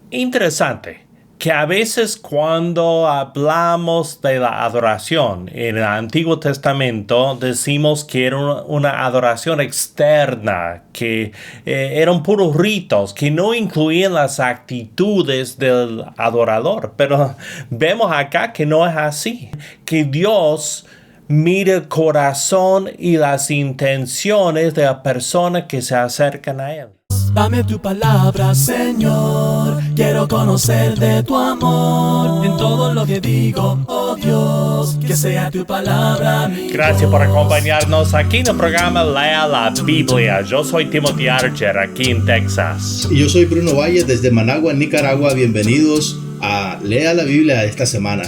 Interesante que a veces cuando hablamos de la adoración en el Antiguo Testamento decimos que era una adoración externa, que eran puros ritos, que no incluían las actitudes del adorador. Pero vemos acá que no es así, que Dios mira el corazón y las intenciones de las personas que se acercan a Él. Dame tu palabra, Señor, quiero conocer de tu amor, en todo lo que digo, oh Dios, que sea tu palabra mi voz. Gracias por acompañarnos aquí en el programa Lea la Biblia. Yo soy Timothy Archer, aquí en Texas. Y yo soy Bruno Valle desde Managua, Nicaragua. Bienvenidos a Lea la Biblia esta semana.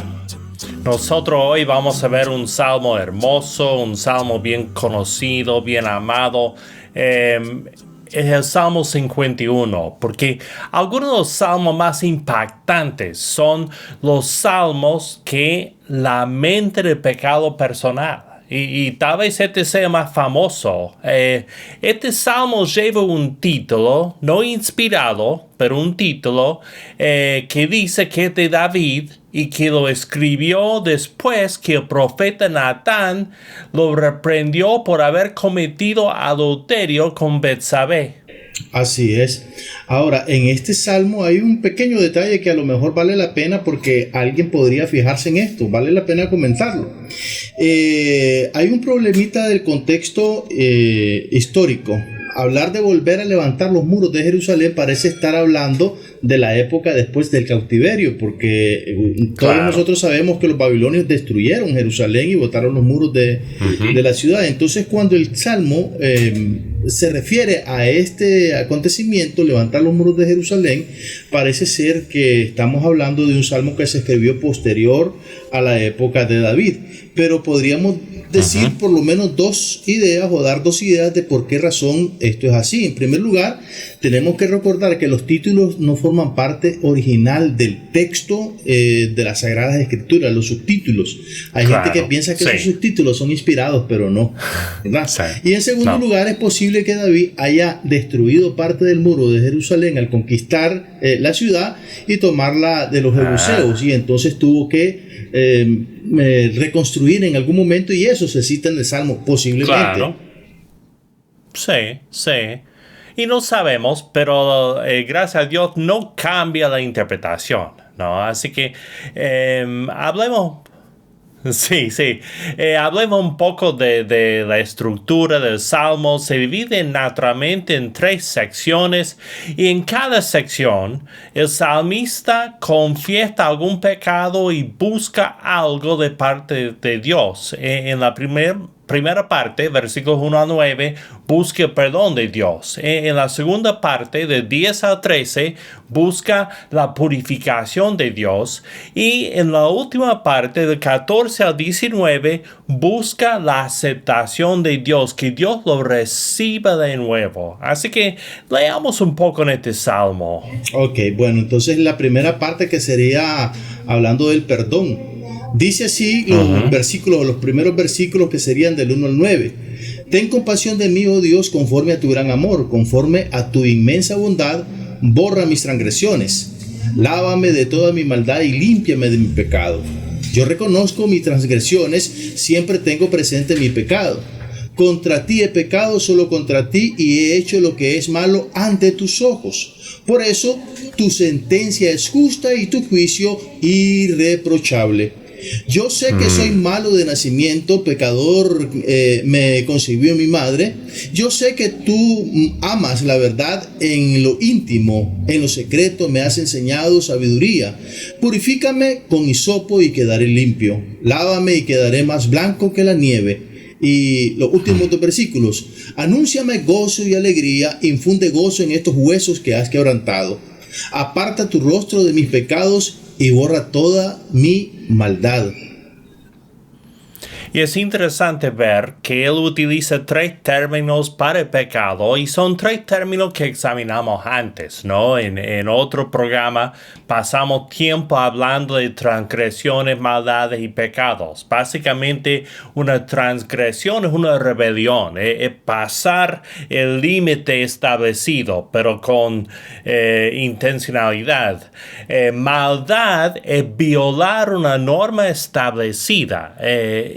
Nosotros hoy vamos a ver un salmo hermoso, un salmo bien conocido, bien amado. Es el Salmo 51, porque algunos de los salmos más impactantes son los salmos que lamentan el pecado personal. Y tal vez este sea más famoso. Este salmo lleva un título, no inspirado, pero un título que dice que es de David y que lo escribió después que el profeta Natán lo reprendió por haber cometido adulterio con Betsabé. Así es. Ahora, en este salmo hay un pequeño detalle que a lo mejor vale la pena porque alguien podría fijarse en esto. Vale la pena comentarlo. Hay un problemita del contexto histórico. Hablar de volver a levantar los muros de Jerusalén parece estar hablando de la época después del cautiverio, porque todos nosotros sabemos que los babilonios destruyeron Jerusalén y botaron los muros de la ciudad. Entonces, cuando el Salmo se refiere a este acontecimiento, levantar los muros de Jerusalén, parece ser que estamos hablando de un salmo que se escribió posterior a la época de David, pero podríamos decir por lo menos dos ideas o dar dos ideas de por qué razón esto es así. En primer lugar, tenemos que recordar que los títulos no forman parte original del texto de las Sagradas Escrituras, los subtítulos. Hay gente que piensa que esos subtítulos son inspirados, pero no, ¿verdad? Y en segundo lugar, es posible que David haya destruido parte del muro de Jerusalén al conquistar la ciudad y tomarla de los jebuseos, y entonces tuvo que reconstruir en algún momento, y eso se cita en el Salmo, posiblemente. Claro. Sí. Y no sabemos, pero gracias a Dios no cambia la interpretación, ¿no? Así que hablemos. Sí. Hablemos un poco de la estructura del Salmo. Se divide naturalmente en 3 secciones y en cada sección el salmista confiesa algún pecado y busca algo de parte de Dios. En la primera parte, versículos 1 a 9, busca el perdón de Dios. En la segunda parte, de 10 a 13, busca la purificación de Dios. Y en la última parte, de 14 a 19, busca la aceptación de Dios, que Dios lo reciba de nuevo. Así que leamos un poco en este salmo. Ok, bueno, entonces la primera parte, que sería hablando del perdón. Dice así los primeros versículos, que serían del 1 al 9. Ten compasión de mí, oh Dios, conforme a tu gran amor, conforme a tu inmensa bondad, borra mis transgresiones. Lávame de toda mi maldad y límpiame de mi pecado. Yo reconozco mis transgresiones, siempre tengo presente mi pecado. Contra ti he pecado, solo contra ti, y he hecho lo que es malo ante tus ojos. Por eso, tu sentencia es justa y tu juicio irreprochable. Yo sé que soy malo de nacimiento, pecador me concibió mi madre. Yo sé que tú amas la verdad en lo íntimo, en lo secreto me has enseñado sabiduría. Purifícame con hisopo y quedaré limpio. Lávame y quedaré más blanco que la nieve. Y los últimos 2 versículos. Anúnciame gozo y alegría, infunde gozo en estos huesos que has quebrantado. Aparta tu rostro de mis pecados y borra toda mi maldad. Y es interesante ver que él utiliza 3 términos para el pecado y son 3 términos que examinamos antes, ¿no? En otro programa pasamos tiempo hablando de transgresiones, maldades y pecados. Básicamente una transgresión es una rebelión, es pasar el límite establecido, pero con intencionalidad. Maldad es violar una norma establecida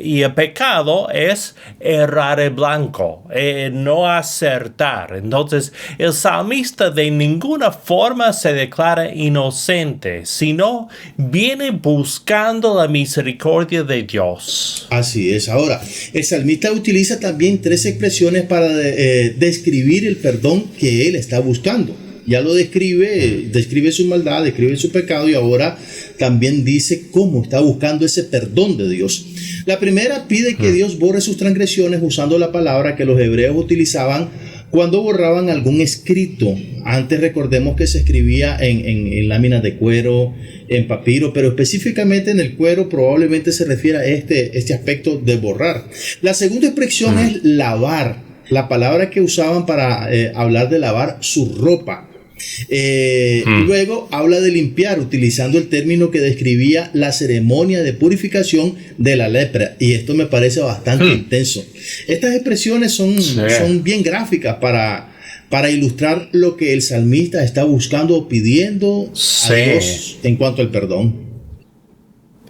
y el pecado es errar el blanco, no acertar. Entonces el salmista de ninguna forma se declara inocente, sino viene buscando la misericordia de Dios. Así es. Ahora, el salmista utiliza también 3 expresiones para describir el perdón que él está buscando. Ya lo describe su maldad, describe su pecado y ahora también dice cómo está buscando ese perdón de Dios. La primera pide que Dios borre sus transgresiones usando la palabra que los hebreos utilizaban cuando borraban algún escrito. Antes recordemos que se escribía en láminas de cuero, en papiro, pero específicamente en el cuero probablemente se refiere a este aspecto de borrar. La segunda expresión es lavar, la palabra que usaban para hablar de lavar su ropa. Luego habla de limpiar utilizando el término que describía la ceremonia de purificación de la lepra, y esto me parece bastante intenso. Estas expresiones son bien gráficas para ilustrar lo que el salmista está buscando o pidiendo a Dios en cuanto al perdón.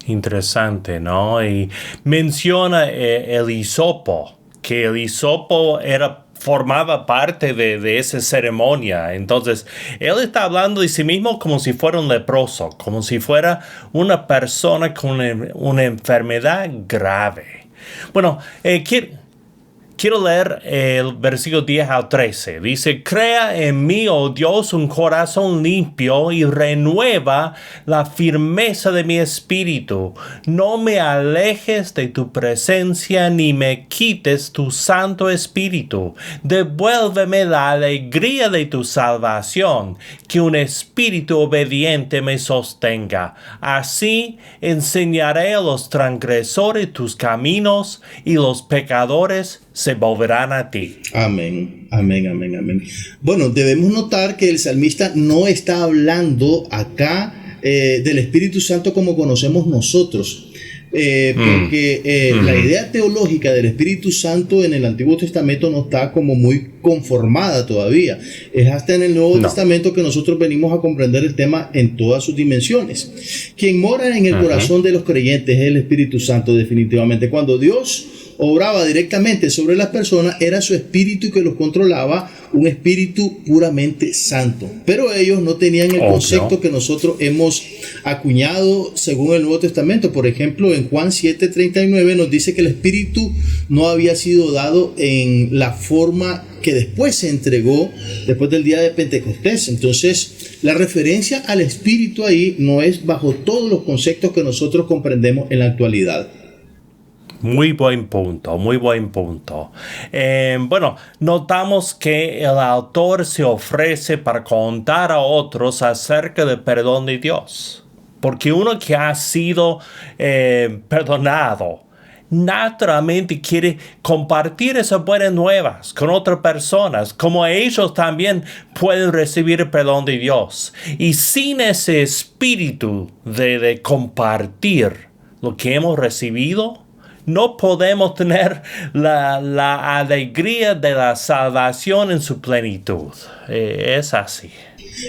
Interesante, ¿no? Y menciona el hisopo, que el hisopo formaba parte de esa ceremonia. Entonces, él está hablando de sí mismo como si fuera un leproso, como si fuera una persona con una enfermedad grave. Bueno, quiero leer el versículo 10 al 13. Dice: crea en mí, oh Dios, un corazón limpio y renueva la firmeza de mi espíritu. No me alejes de tu presencia ni me quites tu santo espíritu. Devuélveme la alegría de tu salvación, que un espíritu obediente me sostenga. Así enseñaré a los transgresores tus caminos y los pecadores se volverán a ti. Amén, amén, amén, amén. Bueno, debemos notar que el salmista no está hablando acá del Espíritu Santo como conocemos nosotros. Porque la idea teológica del Espíritu Santo en el Antiguo Testamento no está como muy conformada todavía. Es hasta en el Nuevo Testamento que nosotros venimos a comprender el tema en todas sus dimensiones. Quien mora en el corazón de los creyentes es el Espíritu Santo, definitivamente. Cuando Dios obraba directamente sobre las personas, era su espíritu que los controlaba, un espíritu puramente santo. Pero ellos no tenían el concepto que nosotros hemos acuñado según el Nuevo Testamento. Por ejemplo, en Juan 7:39 nos dice que el espíritu no había sido dado en la forma que después se entregó después del día de Pentecostés. Entonces, la referencia al espíritu ahí no es bajo todos los conceptos que nosotros comprendemos en la actualidad. Muy buen punto, muy buen punto. Bueno, notamos que el autor se ofrece para contar a otros acerca del perdón de Dios. Porque uno que ha sido perdonado, naturalmente quiere compartir esas buenas nuevas con otras personas, como ellos también pueden recibir el perdón de Dios. Y sin ese espíritu de compartir lo que hemos recibido, no podemos tener la alegría de la salvación en su plenitud. Es así.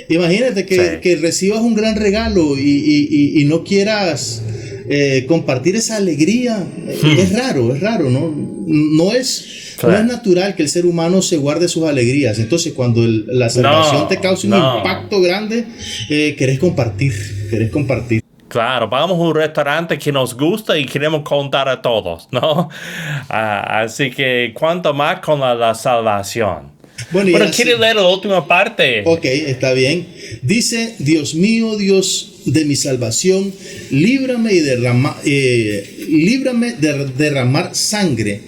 Imagínate que recibas un gran regalo y no quieras compartir esa alegría. Es raro, ¿no? No es natural que el ser humano se guarde sus alegrías. Entonces, cuando la salvación te causa un impacto grande, querés compartir. Claro, vamos a un restaurante que nos gusta y queremos contar a todos, ¿no? Así que cuanto más con la salvación. Bueno, ¿quiere leer la última parte? Ok, está bien. Dice: Dios mío, Dios de mi salvación, líbrame de derramar sangre,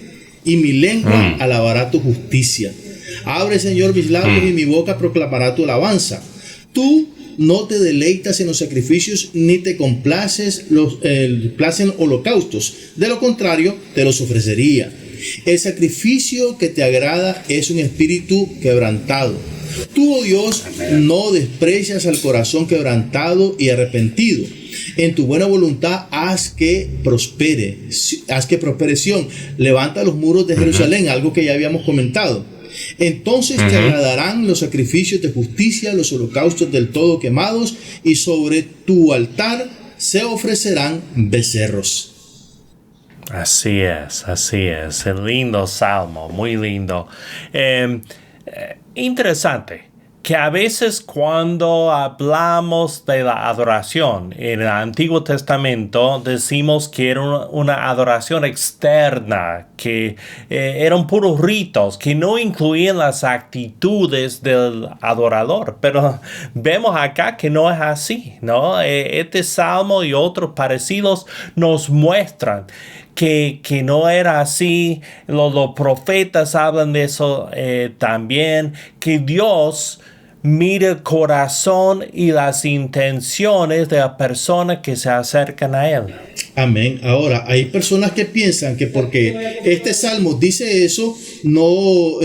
y mi lengua alabará tu justicia. Abre, Señor, mis labios y mi boca proclamará tu alabanza. Tú no te deleitas en los sacrificios ni te placen holocaustos. De lo contrario, te los ofrecería. El sacrificio que te agrada es un espíritu quebrantado. Tú, oh Dios, no desprecias al corazón quebrantado y arrepentido. En tu buena voluntad haz que prospere Sión. Levanta los muros de Jerusalén, algo que ya habíamos comentado. Entonces te agradarán los sacrificios de justicia, los holocaustos del todo quemados, y sobre tu altar se ofrecerán becerros. Así es. El lindo salmo, muy lindo. Interesante que a veces cuando hablamos de la adoración en el Antiguo Testamento decimos que era una adoración externa, que eran puros ritos, que no incluían las actitudes del adorador. Pero vemos acá que no es así, ¿no? Este salmo y otros parecidos nos muestran que no era así. Los profetas hablan de eso también, que Dios mira el corazón y las intenciones de las personas que se acercan a Él. Amén. Ahora, hay personas que piensan que porque este salmo dice eso, no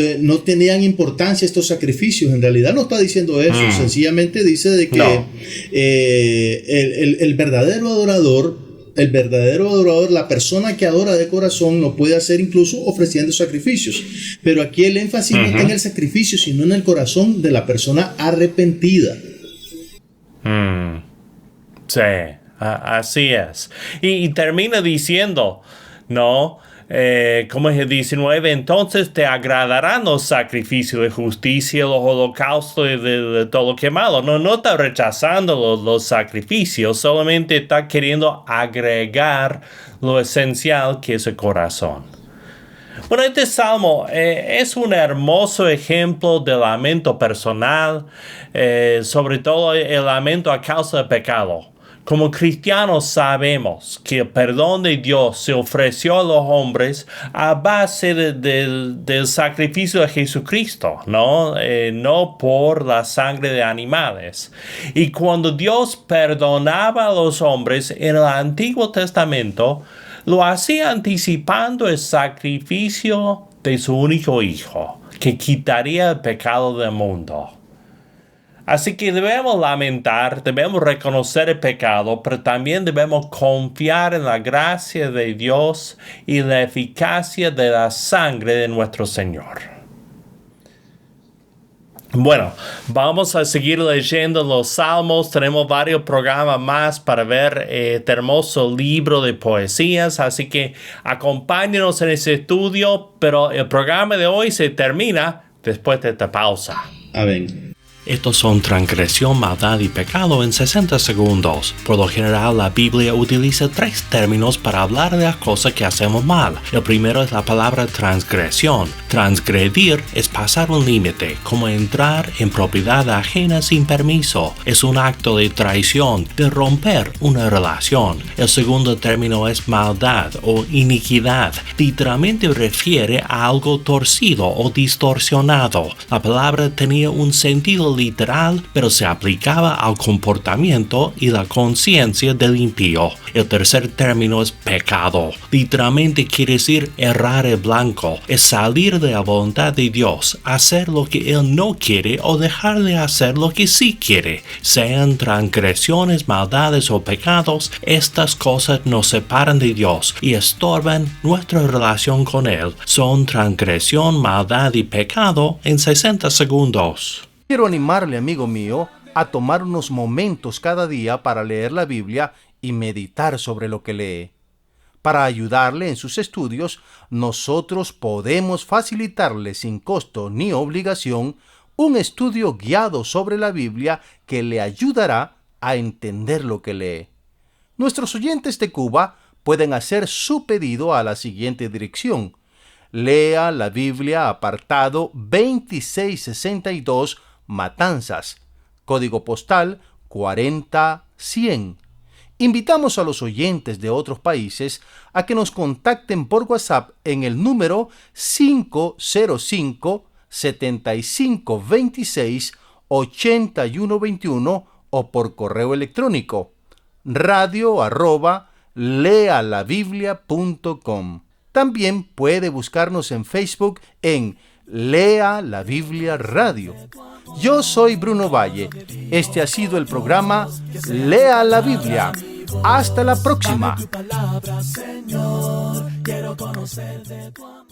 tenían importancia estos sacrificios. En realidad no está diciendo eso. Sencillamente dice de que el verdadero adorador, la persona que adora de corazón, lo puede hacer incluso ofreciendo sacrificios. Pero aquí el énfasis no está en el sacrificio, sino en el corazón de la persona arrepentida. Sí, así es. Y termina diciendo, ¿no? Como es el 19, entonces te agradarán los sacrificios de justicia, los holocaustos de todo quemado. No está rechazando los sacrificios, solamente está queriendo agregar lo esencial que es el corazón. Bueno, este salmo es un hermoso ejemplo de lamento personal, sobre todo el lamento a causa del pecado. Como cristianos sabemos que el perdón de Dios se ofreció a los hombres a base del sacrificio de Jesucristo, ¿no? No por la sangre de animales. Y cuando Dios perdonaba a los hombres en el Antiguo Testamento, lo hacía anticipando el sacrificio de su único Hijo, que quitaría el pecado del mundo. Así que debemos lamentar, debemos reconocer el pecado, pero también debemos confiar en la gracia de Dios y la eficacia de la sangre de nuestro Señor. Bueno, vamos a seguir leyendo los salmos. Tenemos varios programas más para ver este hermoso libro de poesías. Así que acompáñenos en ese estudio. Pero el programa de hoy se termina después de esta pausa. Amén. Estos son transgresión, maldad y pecado en 60 segundos. Por lo general, la Biblia utiliza 3 términos para hablar de las cosas que hacemos mal. El primero es la palabra transgresión. Transgredir es pasar un límite, como entrar en propiedad ajena sin permiso. Es un acto de traición, de romper una relación. El segundo término es maldad o iniquidad. Literalmente refiere a algo torcido o distorsionado. La palabra tenía un sentido literal, pero se aplicaba al comportamiento y la conciencia del impío. El tercer término es pecado. Literalmente quiere decir errar el blanco. Es salir de la voluntad de Dios, hacer lo que Él no quiere o dejar de hacer lo que sí quiere. Sean transgresiones, maldades o pecados, estas cosas nos separan de Dios y estorban nuestra relación con Él. Son transgresión, maldad y pecado en 60 segundos. Quiero animarle, amigo mío, a tomar unos momentos cada día para leer la Biblia y meditar sobre lo que lee. Para ayudarle en sus estudios, nosotros podemos facilitarle sin costo ni obligación un estudio guiado sobre la Biblia que le ayudará a entender lo que lee. Nuestros oyentes de Cuba pueden hacer su pedido a la siguiente dirección. Lea la Biblia, apartado 2662, Matanzas, código postal 40100. Invitamos a los oyentes de otros países a que nos contacten por WhatsApp en el número 505-7526-8121 o por correo electrónico radio@lealabiblia.com. También puede buscarnos en Facebook en Lea la Biblia Radio. Yo soy Bruno Valle. Este ha sido el programa Lea la Biblia. Hasta la próxima. Dame tu palabra, Señor. Quiero conocer de tu amor.